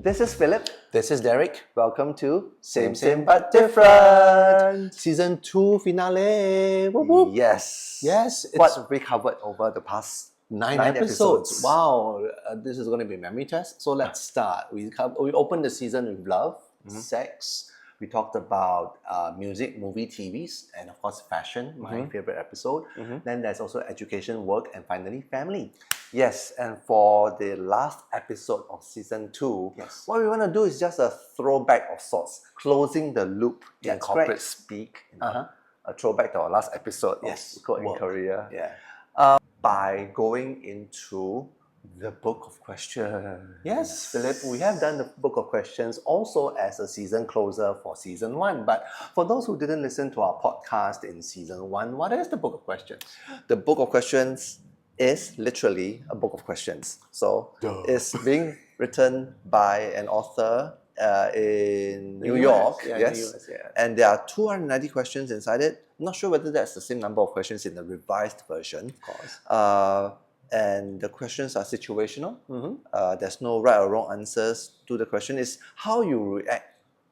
This is Philip. This is Derek. Welcome to Same but different. Season 2 finale. Whoop, whoop. Yes. Yes. What have we covered over the past 9 9 episodes. episodes? Wow. This is going to be a memory test. So let's start. We opened the season with love, sex. We talked about music, movie, TVs, and of course fashion, my favorite episode. Then there's also education, work, and finally family. Yes, and for the last episode of season 2, what we want to do is just a throwback of sorts, closing the loop in That's corporate great. speak. A throwback to our last episode of Code in Korea. Yeah. By going into the book of questions. Yes. Philip, we have done the book of questions also as a season closer for season 1. But for those who didn't listen to our podcast in season 1, what is the book of questions? The book of questions Is literally a book of questions. So it's being written by an author in New York. Yeah, yes. in the US, yeah. And there are 290 questions inside it. I'm not sure whether that's the same number of questions in the revised version. Of course. And the questions are situational. There's no right or wrong answers to the question. It's how you react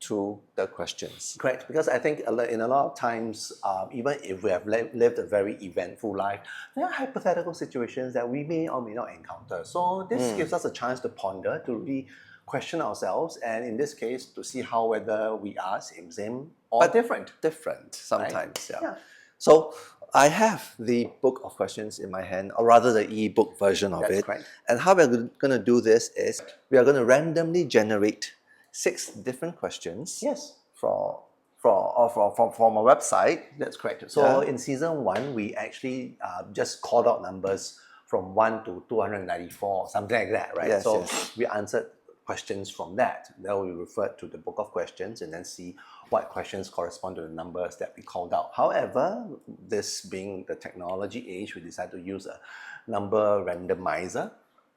to the questions. Correct, because I think in a lot of times, even if we have lived a very eventful life, there are hypothetical situations that we may or may not encounter. So this gives us a chance to ponder, to really question ourselves, and in this case, to see how whether we are same, or different. Different sometimes, Right? yeah. So I have the book of questions in my hand, or rather the e-book version of That's it. correct. And how we're going to do this is we are going to randomly generate 6 different questions Yes. from a website. That's correct. So Yeah. in season 1, we actually just called out numbers from 1 to 294, something like that, right? Yes, so yes. we answered questions from that. Then we referred to the book of questions and then see what questions correspond to the numbers that we called out. However, this being the technology age, we decided to use a number randomizer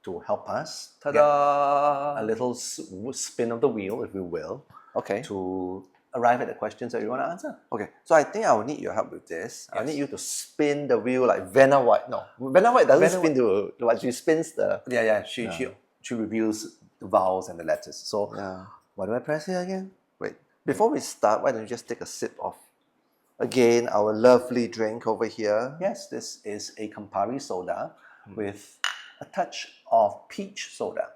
to help us Ta-da! a little spin of the wheel, if you will, Okay. to arrive at the questions that you want to answer. Okay. So I think I will need your help with this. I need you to spin the wheel like Vanna White. No, Vanna White doesn't spin the what she spins the. Yeah. She reveals the vowels and the letters. So Yeah. What do I press here again? Wait. Before we start, why don't you just take a sip of, again, our lovely drink over here? yes, this is a Campari soda with a touch of peach soda.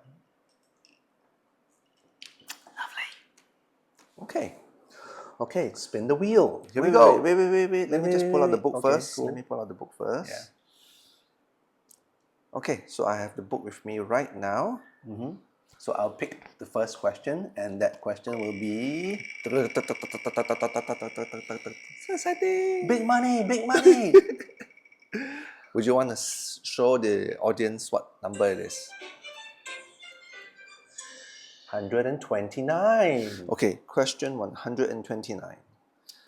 Okay. Okay, spin the wheel. Here we Wait, go. Wait. Let me just pull out the book Okay, first. cool. Let me pull out the book first. Yeah. Okay, so I have the book with me right now. So I'll pick the first question, and that question will be So exciting! big money, big money. Would you want to show the audience what number it is? 129. Okay, question 129.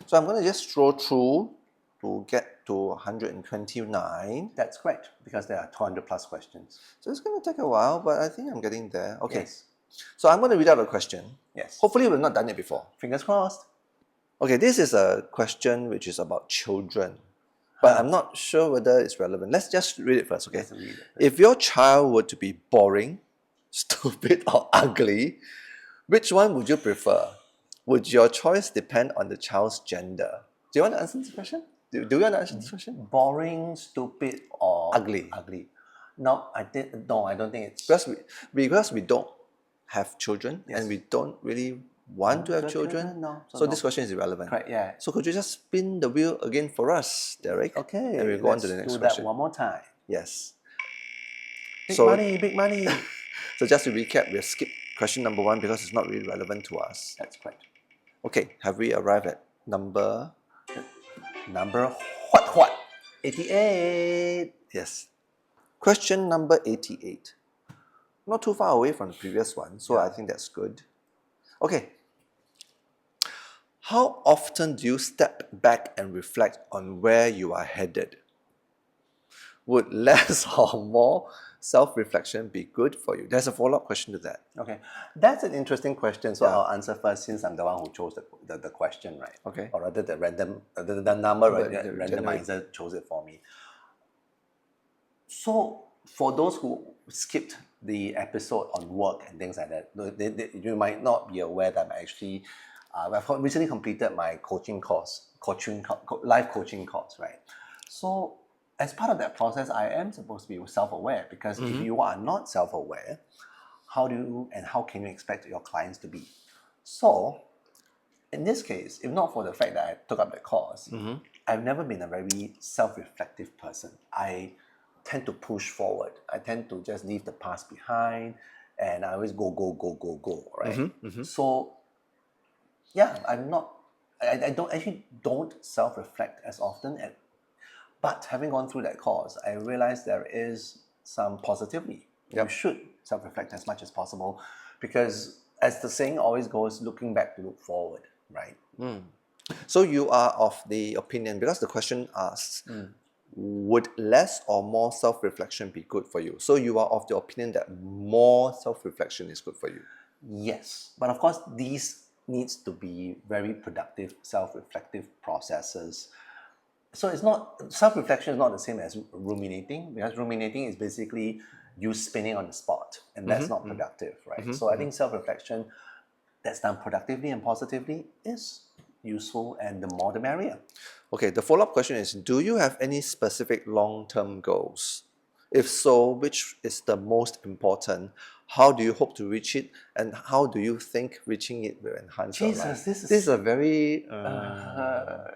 So I'm going to just scroll through to get to 129. That's correct, because there are 200 plus questions. So it's going to take a while, but I think I'm getting there. Okay, Yes. so I'm going to read out a question. Yes. Hopefully we've not done it before. Fingers crossed. Okay, this is a question which is about children, but I'm not sure whether it's relevant. Let's just read it first, okay? Let's read it. If your child were to be boring, stupid, or ugly, which one would you prefer? Would your choice depend on the child's gender? Do you want to answer this question? Do you want to answer this question? Boring, stupid, or Ugly. Ugly. No, I don't think it's Because we don't have children Yes. and we don't really want to have children. No. So this question is irrelevant. Correct, yeah. So could you just spin the wheel again for us, Derek? Okay, And we'll go on to the let's next do question. that one more time. Yes. Big So- money, big money. So just to recap, we'll skip question number 1 because it's not really relevant to us. That's correct. Okay, have we arrived at number? Number what? 88. Yes. Question number 88. Not too far away from the previous one, so I think that's good. Okay. How often do you step back and reflect on where you are headed? Would less or more self-reflection be good for you? There's a follow-up question to that. Okay, that's an interesting question. So Yeah. I'll answer first since I'm the one who chose the question, right? Okay. Or rather, the number The randomizer chose it for me. So for those who skipped the episode on work and things like that. You might not be aware that I've recently completed my life coaching course, right? So as part of that process, I am supposed to be self-aware, because if you are not self-aware, how can you expect your clients to be? So in this case, if not for the fact that I took up the course, I've never been a very self-reflective person. I tend to push forward. I tend to just leave the past behind, and I always go, right? So yeah, I don't self-reflect as often. But having gone through that course, I realized there is some positivity. You should self-reflect as much as possible, because as the saying always goes, looking back to look forward, right? So you are of the opinion, because the question asks, would less or more self-reflection be good for you? So you are of the opinion that more self-reflection is good for you. Yes, but of course, these needs to be very productive, self-reflective processes. So it's not, self-reflection is not the same as ruminating, because ruminating is basically you spinning on the spot, and that's not productive, right? So I think self-reflection that's done productively and positively is useful, and the more the merrier. Okay, the follow-up question is, do you have any specific long-term goals? If so, which is the most important? How do you hope to reach it? And how do you think reaching it will enhance your life? Jesus, This is a very...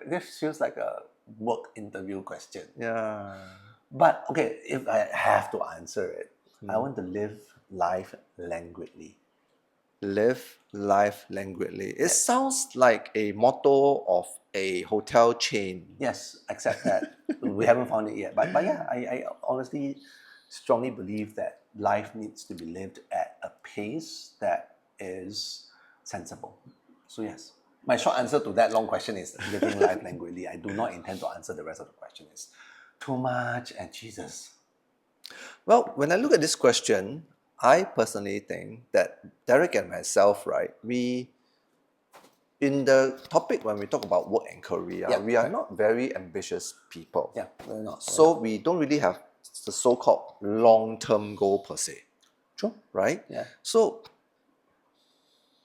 this feels like a work interview question. yeah. But okay, if I have to answer it, I want to live life languidly. Live life languidly. It sounds like a motto of a hotel chain. Yes, except that we haven't found it yet. But yeah, I honestly strongly believe that life needs to be lived at a pace that is sensible. So yes, my short answer to that long question is living life languidly. I do not intend to answer the rest of the question. It's too much and Jesus. Well, when I look at this question, I personally think that Derek and myself, right, in the topic when we talk about work and career, Yeah, we are correct. not very ambitious people. Yeah, we're not. So we don't really have the so-called long-term goal per se, True. right? Yeah. So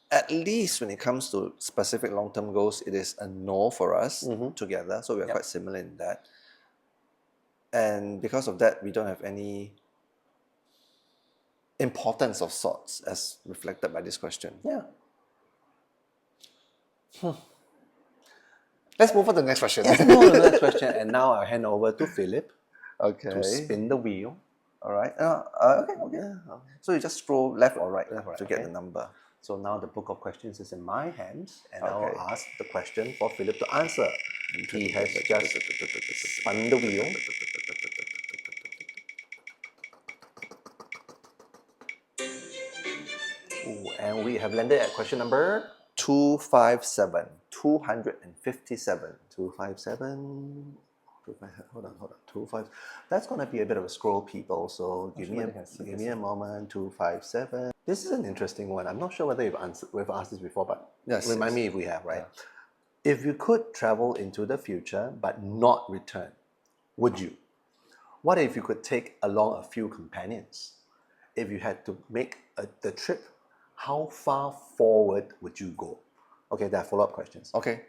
at least when it comes to specific long-term goals, it is a no for us together. So we are quite similar in that. And because of that, we don't have any importance of sorts as reflected by this question. Yeah. Let's move on to the next question. Let's move on to the next question, and now I'll hand over to Philip Okay. to spin the wheel. All right. Okay. Yeah. So you just scroll left or right, to get the number. So now the book of questions is in my hands, and I Okay. will ask the question for Philip to answer. He has just spun the wheel. Ooh, and we have landed at question number 257. 257. 257. Hold on. 25. That's gonna be a bit of a scroll, people. So give me a moment. 257. This is an interesting one. I'm not sure whether we've asked this before, but remind me if we have, right? Yeah. If you could travel into the future but not return, would you? What if you could take along a few companions? If you had to make the trip, how far forward would you go? Okay, there are follow-up questions. Okay.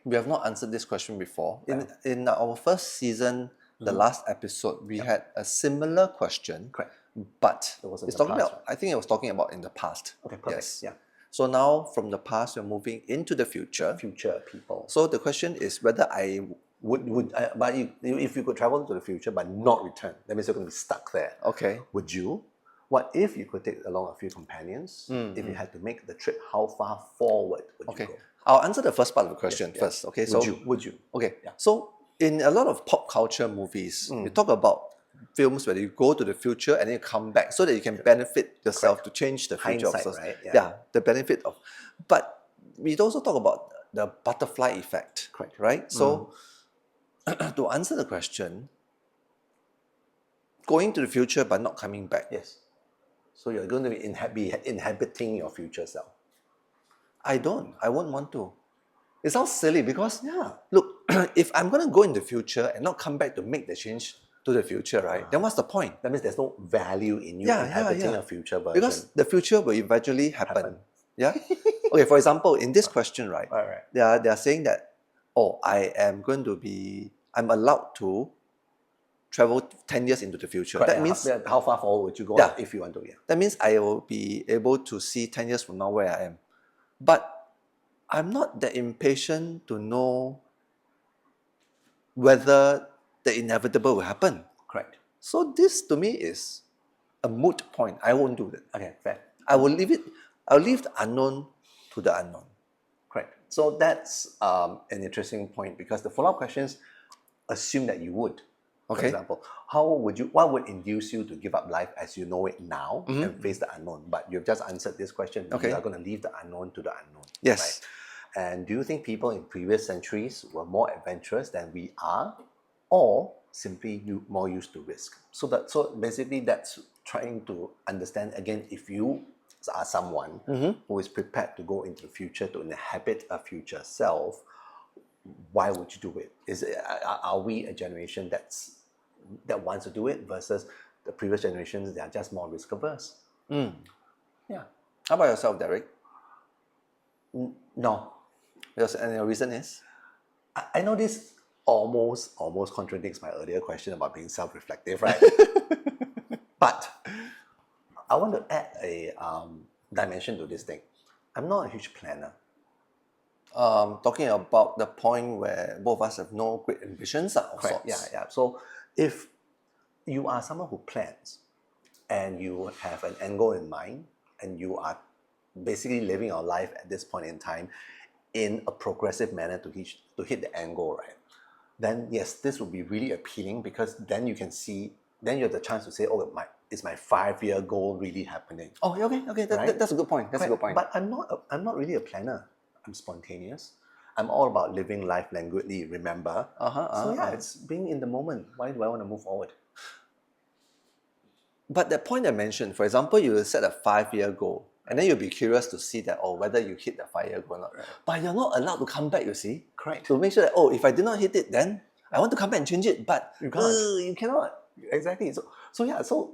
We have not answered this question before. In our first season, the last episode, we had a similar question. Correct. But was in it's the talking past, about, I think it was talking about in the past. Okay, perfect. Yes. Yeah. So now from the past, we're moving into the future. Future people. So the question is whether I But if you could travel to the future but not return, that means you're going to be stuck there. Okay. Would you? What if you could take along a few companions? If you had to make the trip, how far forward would you go? I'll answer the first part of the question first. Okay. Would you? Okay. Yeah. So in a lot of pop culture movies, you talk about films where you go to the future and then you come back so that you can benefit yourself to change the future. Hindsight, right? Yeah, the benefit of. But we also talk about the butterfly effect. Correct. Right? So to answer the question, going to the future but not coming back. Yes. So you're going to be inhabiting your future self. I won't want to. It sounds silly because, look, if I'm going to go in the future and not come back to make the change to the future, right? Then what's the point? That means there's no value in you Yeah, inhabiting yeah. a future version. Because the future will eventually happen. Happen. Yeah. Okay. For example, in this question, right? Right. They are saying that, oh, I'm allowed to travel 10 years into the future. Correct. That means How far forward would you go Yeah. if you want to? Yeah. that means I will be able to see 10 years from now where I am. But I'm not that impatient to know whether the inevitable will happen. Correct. So this to me is a moot point. I won't do that. Okay, fair. I'll leave the unknown to the unknown. Correct. So that's an interesting point because the follow-up questions assume that you would. For Okay. example, what would induce you to give up life as you know it now and face the unknown? But you've just answered this question. Okay. You are going to leave the unknown to the unknown. Yes. Right? And do you think people in previous centuries were more adventurous than we are, or simply more used to risk? So basically that's trying to understand again, if you are someone who is prepared to go into the future to inhabit a future self, why would you do it? Are we a generation that wants to do it versus the previous generations that are just more risk averse? Yeah. How about yourself, Derek? No. And your reason is? I know this almost contradicts my earlier question about being self-reflective, right? But I want to add a dimension to this thing. I'm not a huge planner. Talking about the point where both of us have no great ambitions of Correct. sorts. Yeah. So if you are someone who plans and you have an end goal in mind and you are basically living your life at this point in time in a progressive manner to hit the end goal, right? Then yes, this would be really appealing because then you can see, then you have the chance to say, oh, is my 5-year goal really happening? Oh, okay. That's a good point. That's a good point. But I'm not really a planner. I'm spontaneous. I'm all about living life languidly, remember? So yeah, it's being in the moment. Why do I want to move forward? But that point I mentioned, for example, you will set a 5-year goal, and then you'll be curious to see that, whether you hit the 5-year goal or not. Right. But you're not allowed to come back, you see. Correct. To make sure that, if I did not hit it, then I want to come back and change it, but You can't. you cannot. Exactly. So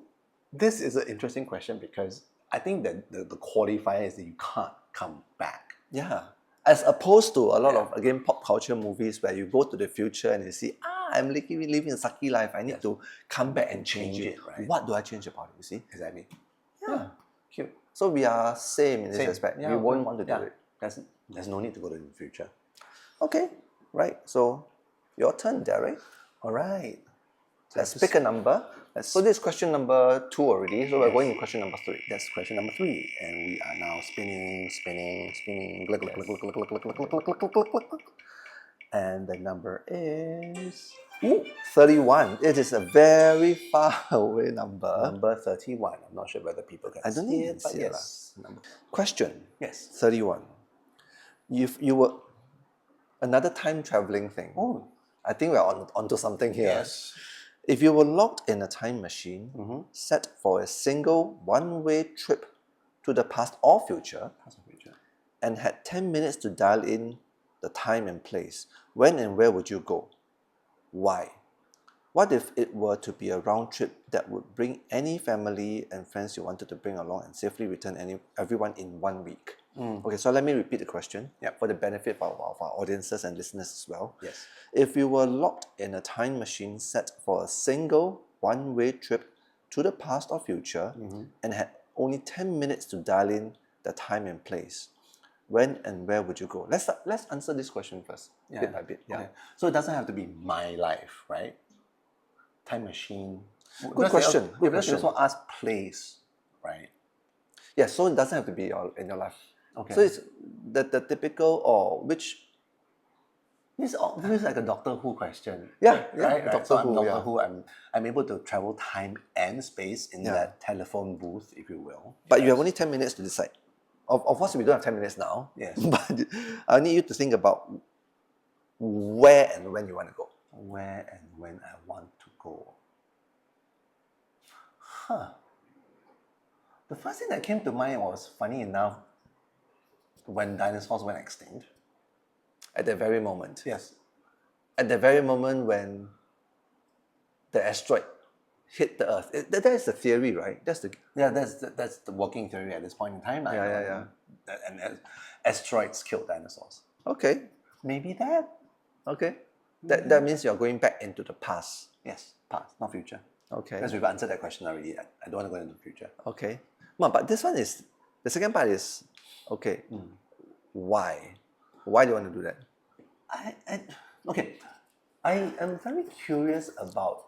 this is an interesting question because I think that the qualifier is that you can't come back. Yeah. As opposed to a lot of, again, pop culture movies where you go to the future and you see, I'm living a sucky life. I need to come back and change it. Right? What do I change about it, you see? Exactly. Yeah. Cute. So we are same in this Same. aspect. Yeah, we won't want to do it. There's no need to go to the future. Okay, right. So your turn, Derek. All right. Let's pick a number. So this is question number 2 already. So we're going to question number 3. That's question number 3. And we are now spinning. Glug, glug, glug, glug, glug, glug, glug, glug, glug, glug, glug, glug, glug. And the number is 31. It is a very far away number. Number 31. I'm not sure whether people can I don't see think you it, can but see it. yes. Question. Yes. 31. If you were another time traveling thing. Oh, I think we're onto something here. yes. If you were locked in a time machine set for a single one-way trip to the past or future, and had 10 minutes to dial in the time and place, when and where would you go? Why? What if it were to be a round trip that would bring any family and friends you wanted to bring along and safely return everyone in 1 week? Okay, so let me repeat the question for the benefit of our audiences and listeners as well. Yes. If you were locked in a time machine set for a single one-way trip to the past or future and had only 10 minutes to dial in the time and place, when and where would you go? Let's answer this question first, bit by bit. Okay. So it doesn't have to be my life, right? Time machine. Good question. Good Let's question. also ask place, right? Yeah, so it doesn't have to be in your life. Okay. So it's the typical which. This is like a Doctor Who question. Yeah, right. Doctor So I'm Who, Doctor Who. I'm able to travel time and space in that telephone booth, if you will. But you have only 10 minutes to decide. Of course, we don't have 10 minutes now. Yes. But I need you to think about where and when you want to go. Where and when I want to go. The first thing that came to mind was, funny enough, when dinosaurs went extinct. At that very moment. Yes. At the very moment when the asteroid hit the Earth. That is the theory, right? That's the Yeah, that's the working theory at this point in time. yeah. And asteroids killed dinosaurs. Okay. Maybe that. Okay. That means you're going back into the past. Yes, past, not future. Okay. Because we've answered that question already. I don't want to go into the future. Okay. Ma, but this one is the second part is okay. Why? Why do you want to do that? Okay. I am very curious about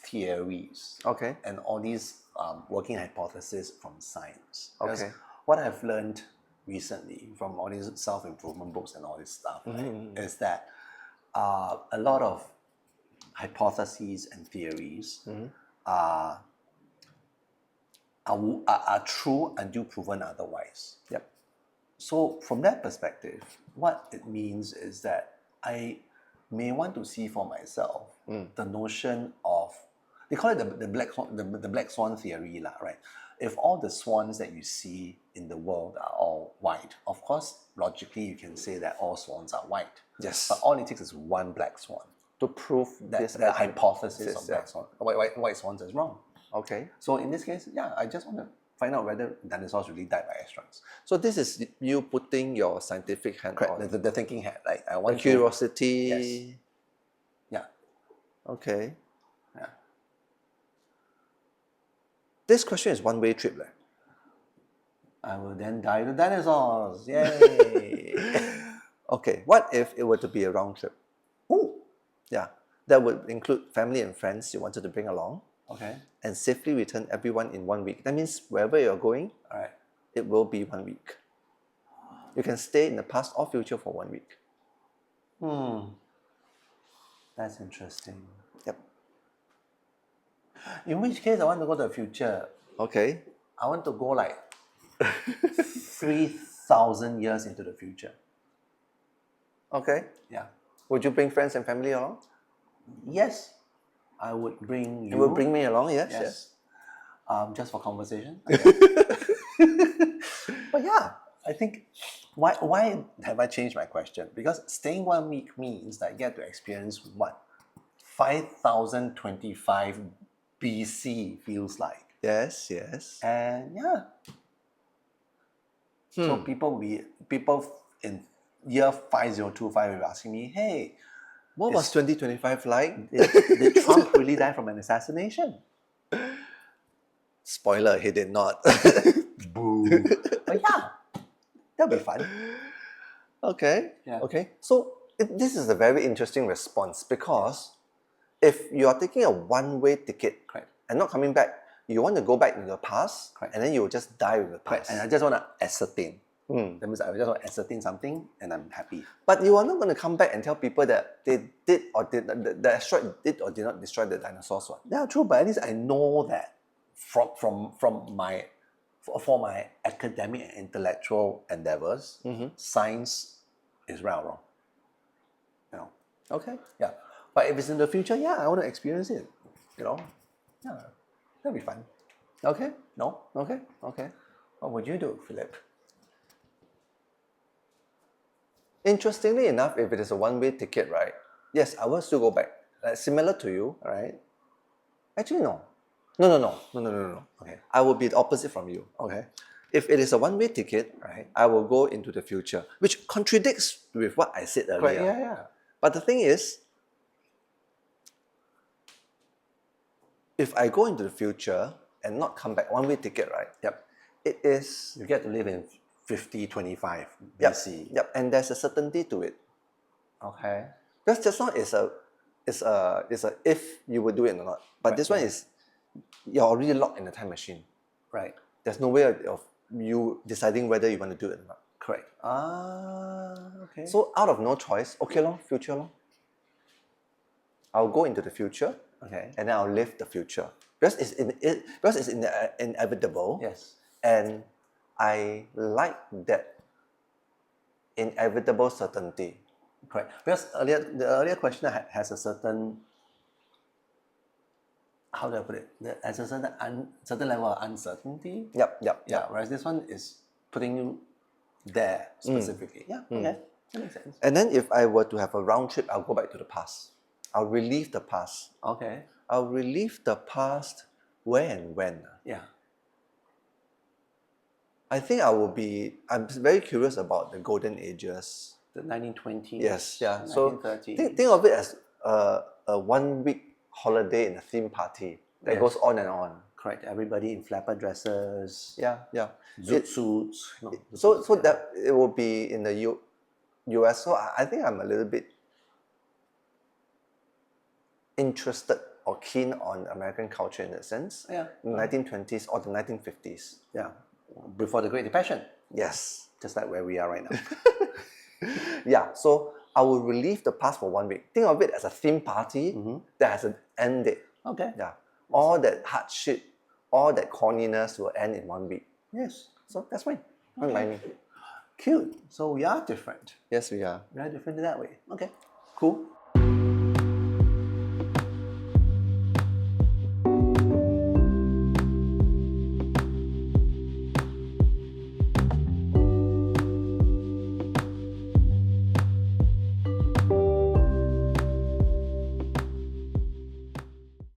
theories. Okay. And all these working hypotheses from science. Because Okay. what I've learned recently from all these self-improvement books and all this stuff right, is that a lot of hypotheses and theories are true until proven otherwise. Yep. So from that perspective, what it means is that I may want to see for myself the notion of, they call it the black swan theory, right? If all the swans that you see in the world are all white, of course, logically you can say that all swans are white. Yes. But all it takes is one black swan. To prove That this the hypothesis of yeah. black swan, white swans is wrong. Okay. So in this case, yeah, I just want to find out whether dinosaurs really died by asteroids. So this is you putting your scientific hand Correct. on The thinking hat. Like I the want curiosity. Yes. Yeah. Okay. Yeah. This question is one-way trip. I will then die with dinosaurs. Yay! Okay. What if it were to be a round trip? Ooh. Yeah. That would include family and friends you wanted to bring along Okay. and safely return everyone in 1 week. That means wherever you're going, All right. it will be 1 week. You can stay in the past or future for 1 week. That's interesting. Yep. In which case, I want to go to the future. Okay. I want to go like 3,000 years into the future. Okay. Yeah. Would you bring friends and family along? Yes. I would bring you. You will bring me along, yes? Yes. Just for conversation. But yeah. I think why have I changed my question? Because staying 1 week means that I get to experience what 5025 BC feels like. Yes, yes. And yeah. So people in year 5025 will be asking me, hey, What was 2025 like? did Trump really die from an assassination? Spoiler, he did not. Boo. But yeah, that'll be fun. Okay. Yeah. Okay. So this is a very interesting response because if you are taking a one-way ticket Correct. and not coming back, you want to go back in the past, Correct. and then you will just die with the Correct. past. And I just want to ascertain. That means I just want to ascertain something and I'm happy. But you are not going to come back and tell people that they did or did the asteroid did or did not destroy the dinosaurs. One. Yeah, true, but at least I know that from my for my academic and intellectual endeavors, science is right or wrong. You know. Okay. Yeah. But if it's in the future, yeah, I want to experience it. You know? Yeah. That'll be fun. Okay. No? Okay. Okay. What would you do, Philip? Interestingly enough, if it is a one-way ticket, right? Yes, I will still go back. Similar to you, right? Actually, no. No. Okay. I will be the opposite from you. Okay. If it is a one-way ticket, Right. I will go into the future, which contradicts with what I said earlier. Correct. Yeah. But the thing is, if I go into the future and not come back, one-way ticket, right? Yep. It is You get to live in 5025 yep, BC. yep, and there's a certainty to it. Okay. Because just now is a if you would do it or not. But Right, this one is you're already locked in the time machine. Right. There's no way of you deciding whether you want to do it or not. Correct. Okay. So out of no choice, okay lor, future lor. I'll go into the future okay. and then I'll live the future. Because it's inevitable. Yes. And I like that inevitable certainty. Correct. Because the earlier question has a certain, how do I put it? Has a certain level of uncertainty. Yep. Yeah. Whereas this one is putting you there specifically. Yeah. Okay. That makes sense. And then if I were to have a round trip, I'll go back to the past. I'll relive the past. Okay. I'll relive the past where and when. Yeah. I think I'm very curious about the golden ages. The 1920s. Yes, yeah. So 1930s. think of it as a 1 week holiday in a theme party that Yes. goes on and on. Correct. Everybody in flapper dresses, Yeah, yeah. zoot suits. No, zoot So suits, so yeah. that it will be in the US. So I think I'm a little bit interested or keen on American culture in that sense. Yeah. 1920s or the 1950s. Yeah. Before the Great Depression, Yes. just like where we are right now. Yeah. So I will relive the past for 1 week. Think of it as a theme party that has an end date. Okay. Yeah. All that hardship, all that corniness will end in 1 week. Yes. So that's fine. Fine by me. Cute. So we are different. Yes, we are. We are different in that way. Okay. Cool.